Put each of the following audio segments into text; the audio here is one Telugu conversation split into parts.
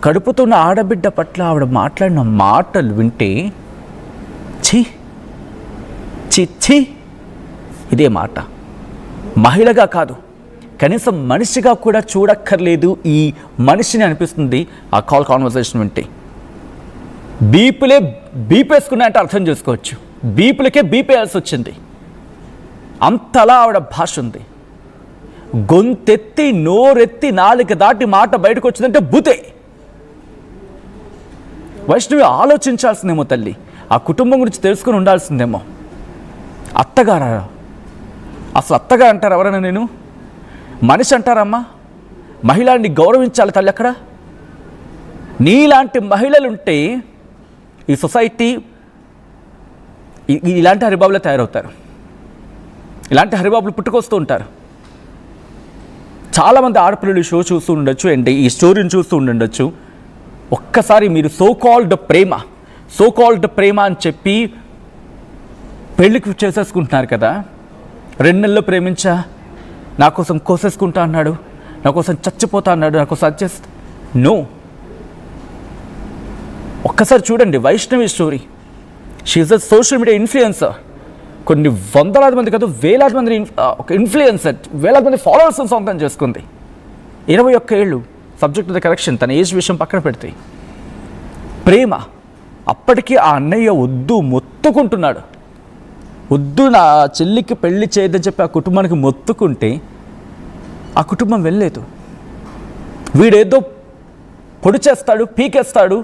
కడుపుతున్న ఆడబిడ్డ పట్ల ఆవిడ మాట్లాడిన మాటలు వింటే ఛీ ఛీ ఛీ, ఇదే మాట. మహిళగా కాదు, కనీసం మనిషిగా కూడా చూడక్కర్లేదు ఈ మనిషిని అనిపిస్తుంది ఆ కాన్వర్సేషన్ వింటే. బీపేసుకున్నాయంటే అర్థం చేసుకోవచ్చు. బీపులకే బీపేయాల్సి వచ్చింది, అంతలా ఆవిడ భాష ఉంది. గొంతెత్తి నోరెత్తి నాలుక దాటి మాట బయటకు వచ్చిందంటే బుతే. వైష్ణవి ఆలోచించాల్సిందేమో తల్లి, ఆ కుటుంబం గురించి తెలుసుకుని ఉండాల్సిందేమో. అత్తగారా? అసలు అత్తగా అంటారు ఎవరైనా? నేను మనిషి అంటారమ్మా? మహిళని గౌరవించాలి తల్లి. అక్కడ నీలాంటి మహిళలుంటే ఈ సొసైటీ ఇలాంటి హరిబాబులే తయారవుతారు. ఇలాంటి హరిబాబులు పుట్టుకొస్తూ ఉంటారు. చాలామంది ఆడపిల్లలు షో చూస్తూ ఉండొచ్చు అండ్ ఈ స్టోరీని చూస్తూ ఉండొచ్చు. ఒక్కసారి మీరు సో కాల్డ్ ప్రేమ అని చెప్పి పెళ్ళికి చేసేసుకుంటున్నారు కదా. 2 నెలల్లో ప్రేమించా, నా కోసం కోసేసుకుంటా అన్నాడు, నా కోసం చచ్చిపోతా అన్నాడు, నా కోసం అడ్జస్ట్. నో, ఒక్కసారి చూడండి Vaishnavi story. She is a social media influencer. కొన్ని వందలాది మంది కాదు, వేలాది మంది ఒక ఇన్ఫ్లుయెన్సర్, వేలాది మంది ఫాలోవర్స్ సొంతం చేసుకుంది. 21 ఏళ్ళు. సబ్జెక్ట్ ద కరెక్షన్, తన ఏజ్ విషయం పక్కన పెడితే ప్రేమ. అప్పటికీ ఆ అన్నయ్య మొత్తుకుంటున్నాడు. వద్దు, నా చెల్లికి పెళ్లి చేయదని చెప్పి ఆ కుటుంబానికి మొత్తుకుంటే ఆ కుటుంబం వెళ్ళలేదు. వీడేదో పొడి చేస్తాడు, పీకేస్తాడు,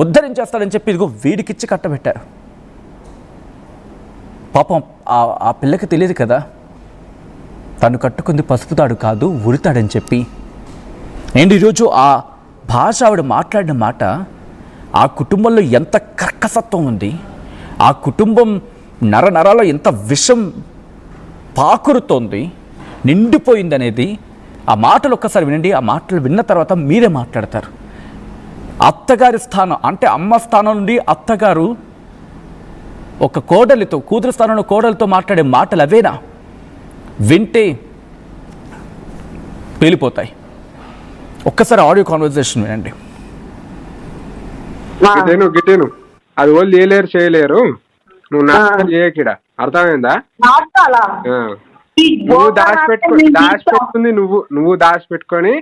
ఉద్ధరించేస్తాడని చెప్పి ఇదిగో వీడికిచ్చి కట్టబెట్టారు. పాపం ఆ పిల్లకి తెలియదు కదా తను కట్టుకుంది పసుపుతాడు కాదు ఉరితాడని చెప్పి. అండ్ ఈరోజు ఆ భాష, ఆవిడ మాట్లాడిన మాట, ఆ కుటుంబంలో ఎంత కర్కసత్వం ఉంది, ఆ కుటుంబం నరాల్లో ఎంత విషం పాకురుతోంది, నిండిపోయింది అనేది ఆ మాటలు ఒక్కసారి వినండి. ఆ మాటలు విన్న తర్వాత మీరే మాట్లాడతారు. అత్తగారి స్థానం అంటే అమ్మ స్థానం నుండి అత్తగారు ఒక కోడలితో, కూతురు స్థానంలో కోడలితో మాట్లాడే మాటలు అవేనా? వింటే పేలిపోతాయి. ఒక్కసారి ఆడియో కాన్వర్సేషన్ వినండి. గిటేను అది వాళ్ళు చేయలేరు, చేయలేరు. నువ్వు నాటకాలు చేయకిడ, అర్థమైందా? నువ్వు దాచిపెట్టుకుంది, నువ్వు దాచిపెట్టుకొని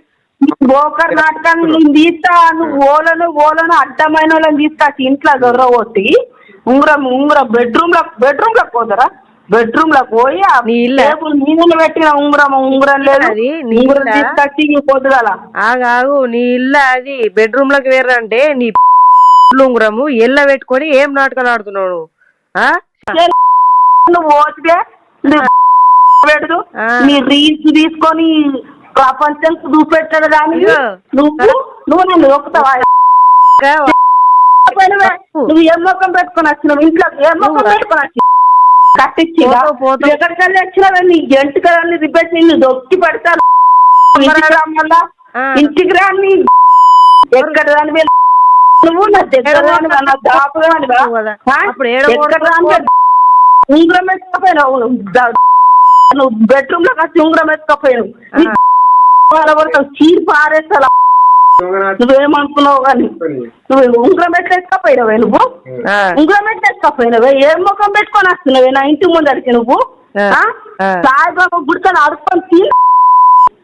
బోకర్ నాటకాన్ని నేను తీస్తా. నువ్వు ఓలను అడ్డమైన వాళ్ళని తీస్తా. ఇంట్లో దొరగొట్టి ఉంగరం బెడ్రూమ్ లో పోతారా? బెడ్రూమ్ లో పోయి నీళ్ళు పెట్టిన ఉంగరం లేదు, ఉంగరం తీసుకొచ్చి పొద్దుగాల ఆగాగు. నీ ఇల్లు అది బెడ్రూమ్ లోకి వేరంటే నీ ఉంగరము ఎల్ల పెట్టుకొని ఏం నాటకాలు ఆడుతున్నావు? నువ్వు పోతే పెడదు, నీ రీల్స్ తీసుకొని ప్రపంచం చూపెట్టాడు. కానీ నువ్వు నన్ను ఒప్పుతావా? నువ్వు ఏం మొక్కం పెట్టుకొని వచ్చినావు? ఇంట్లో ఏం మొక్కం పెట్టుకొని వచ్చి కట్టించి ఎక్కడికెళ్ళి వచ్చినావు? నీ జంటుకల్ని రిపేట్ నిన్ను దొక్కి పెడతాను. ఇంటికి రాని ఎక్కడ దాని నువ్వు నా దగ్గర నా దాపు ఉంగరం ఎత్తుకపోయినావు. నువ్వు బెడ్రూమ్ లో వచ్చి ఉంగరం ఎత్తుకపోయావు. చీరు పారేస్తా. నువ్వేమనుకున్నావు కానీ నువ్వు ఉంగరం ఎట్లా ఎత్తుకపోయినావే? నువ్వు ఉంగరం ఎట్లా ఎత్తుకపోయినావే? ఏం ముఖం పెట్టుకొని వస్తున్నావే నా ఇంటి ముందరికి? నువ్వు సాయిబాబా గుడికని అడుక్కొని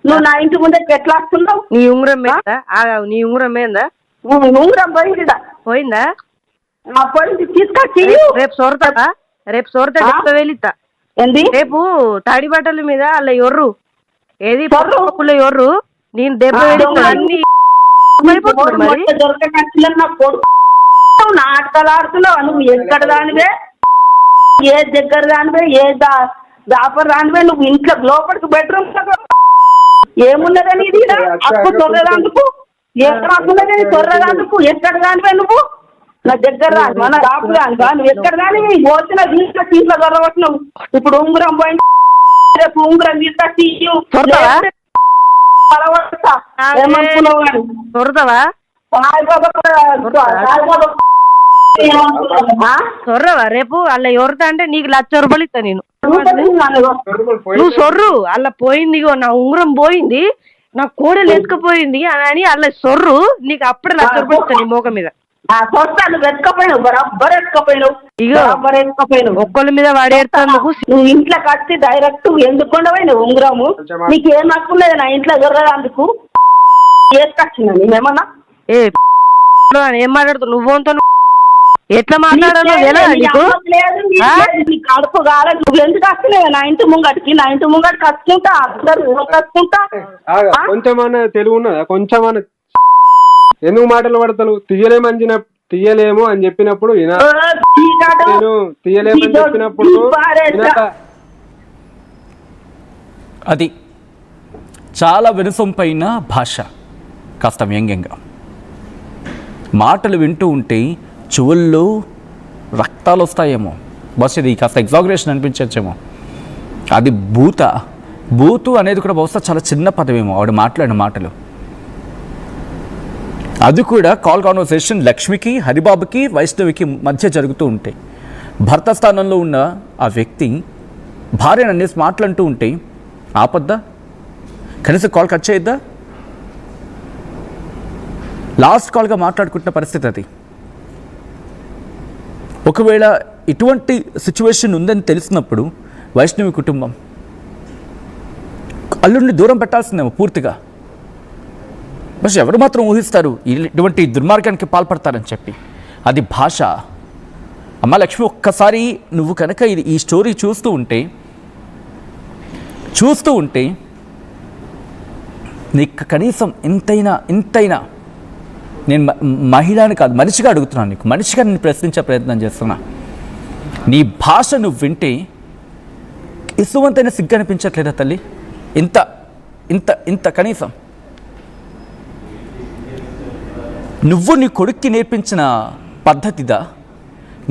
నువ్వు నా ఇంటి ముందరికి ఎట్లా వస్తున్నావు? నీ ఉంగరం నీ ఉంగరం ఏందా? ఉంగరం పోయిందా? పోయిందా? పోయింది, తీసుకొచ్చి రేపు సొరతా, వెళితా. రేపు తడి బట్టల మీద అలా ఎర్రు ఏది ఎర్రు నేను దెబ్బ అన్ని నాటకాలు ఆడుతున్నావు. నువ్వు ఎక్కడ దానివే, ఏ దగ్గర దానివే, ఏ దాపర్ దానివే. నువ్వు ఇంట్లో లోపలికి బెడ్రూమ్ ఏమున్నదని అప్పు తొర్రదాందుకు, ఏమున్నదని తొర్రదాందుకు. ఎక్కడ దానివే నువ్వు? నా దగ్గర రాను, నా దాపు రాను. నువ్వు ఎక్కడ దాని పోసిన ఇంట్లో దొరకొచ్చినావు. ఇప్పుడు ఉంగరం పోయింది, రేపు ఉంగరం తీసుకొచ్చి సొర్రవా? రేపు అలా ఎవరితో అంటే నీకు 1,00,000 రూపాయలు ఇస్తా నేను. నువ్వు సొర్రు అలా పోయింది, నా ఉంగరం పోయింది, నా కోడలు ఎత్తుకుపోయింది అని అలా సొర్రు నీకు అప్పుడే లక్ష నీ మోక మీద చూస్తాను వెతకపోయినావు బరాబర్ ఎత్తుకపోయినావు ఇగో బరాబర్ ఎత్తుకపోయినావు ఒక్కళ్ళ మీద వాడేస్తాను నువ్వు ఇంట్లోకి వచ్చి డైరెక్ట్ ఎందుకు ఉండవైనావు ఉంగరము నీకు ఏం హక్కు లేదు నా ఇంట్లో దొరకదందుకు ఏసుకొచ్చిందా నేనేమన్నా ఏ ఏం మాట్లాడుతావు నువ్వు ఎట్లా మాట్లాడాలో నీకు కడుపు కాలేదు నువ్వు ఎందుకు వస్తలేవు నా ఇంటి ముంగటికి వస్తుంటా అందరు వస్తుంటా కొంచెమన్నా తెలుగు ఉన్నదా కొంచెమన్నా ఎందుకు మాటలు పడతాను తీయలేము అని చెప్పినప్పుడు తీయలేము అని చెప్పినప్పుడు అది చాలా వినసొంపైన భాష, కాస్త వ్యంగ్యంగా మాటలు వింటూ ఉంటే చెవుల్లో రక్తాలు వస్తాయేమో, బస్ ఇది కాస్త ఎగ్జాగరేషన్ అనిపించచ్చేమో. అది బూతు అనేది కూడా బహుశా చాలా చిన్న పదమేమో ఆవిడ మాట్లాడిన మాటలు. అది కూడా కాల్ కాన్వర్సేషన్ లక్ష్మికి, హరిబాబుకి, వైష్ణవికి మధ్య జరుగుతూ ఉంటాయి. భర్త స్థానంలో ఉన్న ఆ వ్యక్తి భార్యను అనేసి మాట్లాడుతూ ఉంటే ఆపద్దా? కనీసం కాల్ కట్ చేయొద్దా? లాస్ట్ కాల్గా మాట్లాడుకుంటున్న పరిస్థితి అది. ఒకవేళ ఇటువంటి సిచ్యువేషన్ ఉందని తెలిసినప్పుడు వైష్ణవి కుటుంబం అల్లుడిని దూరం పెట్టాల్సిందేమో పూర్తిగా. బస్ ఎవరు మాత్రం ఊహిస్తారు ఇటువంటి దుర్మార్గానికి పాల్పడతారని చెప్పి. అది భాష. అమ్మ లక్ష్మి, ఒక్కసారి నువ్వు కనుక ఈ స్టోరీ చూస్తూ ఉంటే నీకు కనీసం ఇంతైనా నేను మహిళని కాదు మనిషిగా అడుగుతున్నాను, నీకు మనిషిగా నేను ప్రశ్నించే ప్రయత్నం చేస్తున్నా. నీ భాష నువ్వు వింటే ఇసువంతైనా సిగ్గు అనిపించట్లేదా తల్లి? ఇంత కనీసం నువ్వు నీ కొడుక్కి నేర్పించిన పద్ధతిదా?